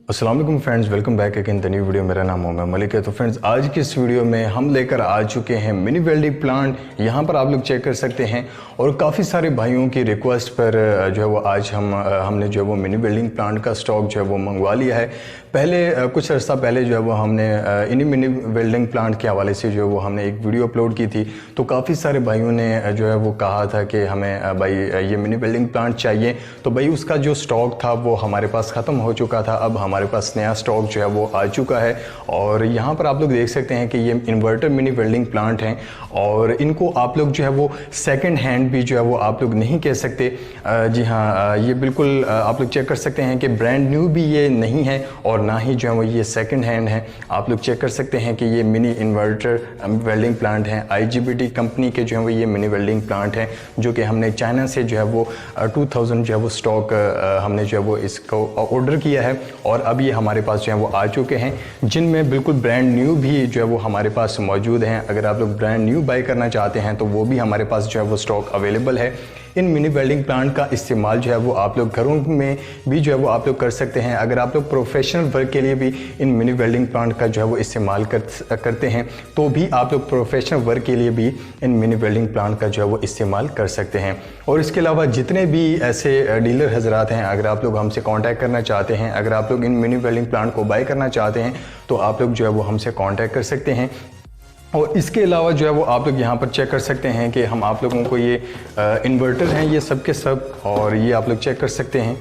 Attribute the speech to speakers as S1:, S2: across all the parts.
S1: अस्सलाम वालेकुम friends, welcome back again the new video. मेरा नाम मोहम्मद मलिक है। तो फ्रेंड्स, आज की इस वीडियो में हम लेकर आ चुके हैं मिनी वेल्डिंग प्लांट। यहाँ पर आप लोग चेक कर सकते हैं और काफ़ी सारे भाइयों की रिक्वेस्ट पर जो है वो आज हमने जो है वो मिनी वेल्डिंग प्लांट का स्टॉक जो है वो मंगवा लिया है। पहले कुछ अर्सा पहले जो है वो हमने इन्हीं मिनी वेल्डिंग प्लांट के हवाले से जो है वो हमने एक वीडियो अपलोड की थी। तो काफ़ी सारे भाइयों ने जो है वो कहा था कि हमें भाई ये मिनी वेल्डिंग प्लांट चाहिए। तो भाई उसका जो स्टॉक था वो हमारे पास ख़त्म हो चुका था। अब हमारे पास नया स्टॉक जो है वो आ चुका है और यहाँ पर आप लोग देख सकते हैं कि ये इन्वर्टर मिनी वेल्डिंग प्लांट हैं और इनको आप लोग जो है वो सेकंड हैंड भी जो है वो आप लोग नहीं कह सकते। जी हाँ, ये बिल्कुल आप लोग चेक कर सकते हैं कि ब्रांड न्यू भी ये नहीं है और ना ही जो है वो ये सेकंड हैंड है। आप लोग चेक कर सकते हैं कि ये मिनी इन्वर्टर वेल्डिंग प्लांट हैं। IGBT कंपनी के जो है वो ये मिनी वेल्डिंग प्लांट हैं जो कि हमने चाइना से जो है वो 2000 जो है वो स्टॉक हमने जो है वो इसको ऑर्डर किया है और अब ये हमारे पास जो है वो आ चुके हैं, जिनमें बिल्कुल ब्रांड न्यू भी जो है वो हमारे पास मौजूद हैं। अगर आप लोग ब्रांड न्यू बाय करना चाहते हैं तो वो भी हमारे पास जो है वो स्टॉक अवेलेबल है। इन मिनी वेल्डिंग प्लांट का इस्तेमाल जो है वो आप लोग घरों में भी जो है वो आप लोग कर सकते हैं। अगर आप लोग प्रोफेशनल वर्क के लिए भी इन मिनी वेल्डिंग प्लांट का जो है वो इस्तेमाल करते हैं तो भी आप लोग प्रोफेशनल वर्क के लिए भी इन मिनी वेल्डिंग प्लांट का जो है वो इस्तेमाल कर सकते हैं। और इसके अलावा जितने भी ऐसे डीलर हजरात हैं, अगर आप लोग हमसे कॉन्टैक्ट करना चाहते हैं, अगर आप लोग इन मिनी वेल्डिंग प्लांट को बाय करना चाहते हैं तो आप लोग जो है वो हमसे कॉन्टैक्ट कर सकते हैं। और इसके अलावा जो है वो आप लोग यहाँ पर चेक कर सकते हैं कि हम आप लोगों को ये इन्वर्टर हैं ये सब के सब, और ये आप लोग चेक कर सकते हैं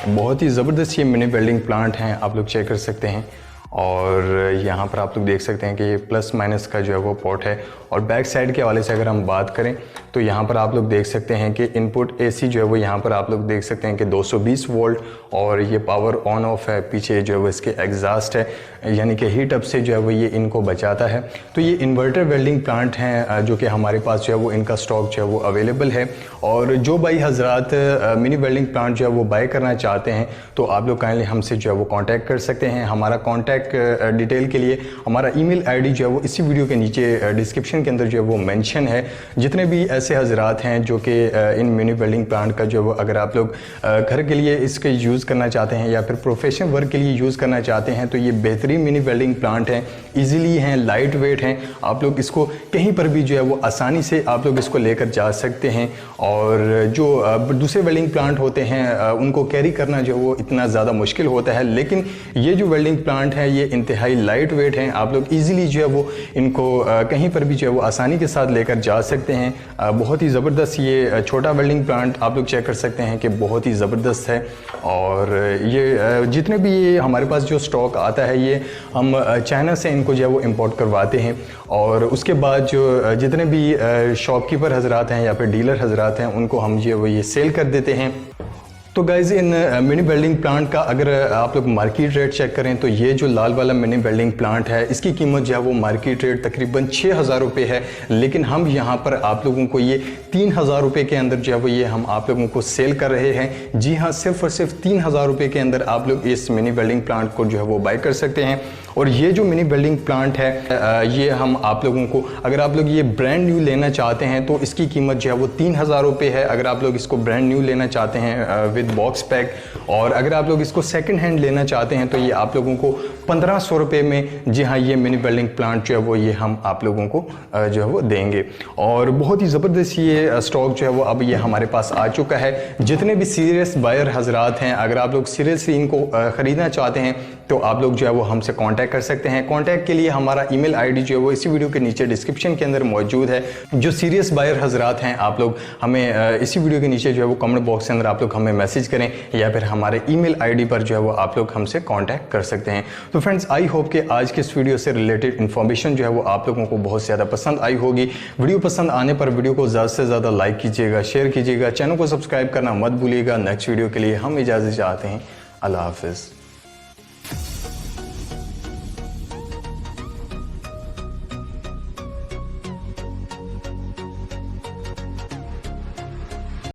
S1: बहुत ही ज़बरदस्त ये मिनी वेल्डिंग प्लांट हैं, आप लोग चेक कर सकते हैं। और यहाँ पर आप लोग देख सकते हैं कि ये प्लस माइनस का जो है वो पोर्ट है। और बैक साइड के हवाले से अगर हम बात करें तो यहाँ पर आप लोग देख सकते हैं कि इनपुट AC जो है वो यहाँ पर आप लोग देख सकते हैं कि 220 वोल्ट और ये पावर ऑन ऑफ है। पीछे जो है वो इसके एग्जॉस्ट है, यानी कि हीट अप से जो है वो ये इनको बचाता है। तो ये इन्वर्टर वेल्डिंग प्लांट हैं जो कि हमारे पास जो है वो इनका स्टॉक जो है वो अवेलेबल है। और जो भाई हजरात मिनी वेल्डिंग प्लांट जो है वो बाय करना चाहते हैं तो आप लोग काइंडली हमसे जो है वो कॉन्टैक्ट कर सकते हैं। हमारा कॉन्टैक्ट डिटेल के लिए हमारा ईमेल ID जो है वो इसी वीडियो के नीचे डिस्क्रिप्शन के अंदर जो है वो मेंशन है। जितने भी ऐसे हजरात हैं जो कि इन मिनी वेल्डिंग प्लांट का जो है वो अगर आप लोग घर के लिए इसके यूज़ करना चाहते हैं या फिर प्रोफेशनल वर्क के लिए यूज़ करना चाहते हैं तो ये बेहतरीन मिनी वेल्डिंग प्लांट हैं, ईजिली हैं, लाइट वेट हैं। आप लोग इसको कहीं पर भी जो है वो आसानी से आप लोग इसको लेकर जा सकते हैं। और जो दूसरे वेल्डिंग प्लांट होते हैं उनको कैरी करना जो है वो इतना ज़्यादा मुश्किल होता है, लेकिन ये जो वेल्डिंग प्लांट है ये इंतहाई लाइट वेट हैं। आप लोग ईजिली जो है वो इनको कहीं पर भी जो है वो आसानी के साथ लेकर जा सकते हैं। बहुत ही ज़बरदस्त ये छोटा वेल्डिंग प्लांट आप लोग चेक कर सकते हैं कि बहुत ही ज़बरदस्त है। और ये जितने भी ये हमारे पास जो स्टॉक आता है ये हम चाइना से इनको जो है वो इंपोर्ट करवाते हैं और उसके बाद जो जितने भी शॉपकीपर हजरात हैं या फिर डीलर हजरात हैं उनको हम जो है वो ये सेल कर देते हैं। तो गाइज़, इन मिनी वेल्डिंग प्लांट का अगर आप लोग मार्केट रेट चेक करें तो ये जो लाल वाला मिनी वेल्डिंग प्लांट है इसकी कीमत जो है वो मार्केट रेट तकरीबन 6000 रुपये है, लेकिन हम यहाँ पर आप लोगों को ये 3000 रुपये के अंदर जो है वो ये हम आप लोगों को सेल कर रहे हैं। जी हाँ, सिर्फ और सिर्फ 3000 रुपये के अंदर आप लोग इस मिनी वेल्डिंग प्लांट को जो है वो बाय कर सकते हैं। और ये जो मिनी वेल्डिंग प्लांट है ये हम आप लोगों को, अगर आप लोग ये ब्रांड न्यू लेना चाहते हैं तो इसकी कीमत जो है वो 3000 रुपये है। अगर आप लोग इसको ब्रांड न्यू लेना चाहते हैं विद बॉक्स पैक, और अगर आप लोग इसको सेकंड हैंड लेना चाहते हैं तो ये आप लोगों को 1500 रुपये में, जी हाँ, ये मिनी वेल्डिंग प्लांट जो है वो ये हम आप लोगों को जो है वो देंगे। और बहुत ही ज़बरदस्त ये स्टॉक जो है वो अब ये हमारे पास आ चुका है। जितने भी सीरियस बायर हजरात हैं, अगर आप लोग सीरियसली इनको ख़रीदना चाहते हैं तो आप लोग जो है वो हमसे कॉन्टैक्ट कर सकते हैं। कॉन्टैक्ट के लिए हमारा ईमेल ID जो है वो इसी वीडियो के नीचे डिस्क्रिप्शन के अंदर मौजूद है। जो सीरियस बायर हजरात हैं आप लोग हमें इसी वीडियो के नीचे जो है वो कमेंट बॉक्स के अंदर आप लोग हमें मैसेज करें या फिर हमारे ईमेल ID पर जो है वो आप लोग हमसे कॉन्टैक्ट कर सकते हैं। तो फ्रेंड्स, आई होप कि आज के इस वीडियो से रिलेटेड इन्फॉर्मेशन जो है वो आप लोगों को बहुत ज़्यादा पसंद आई होगी। वीडियो पसंद आने पर वीडियो को ज़्यादा से ज़्यादा लाइक कीजिएगा, शेयर कीजिएगा, चैनल को सब्सक्राइब करना मत भूलिएगा। नेक्स्ट वीडियो के लिए हम इजाज़त चाहते हैं। अल्लाह हाफिज़।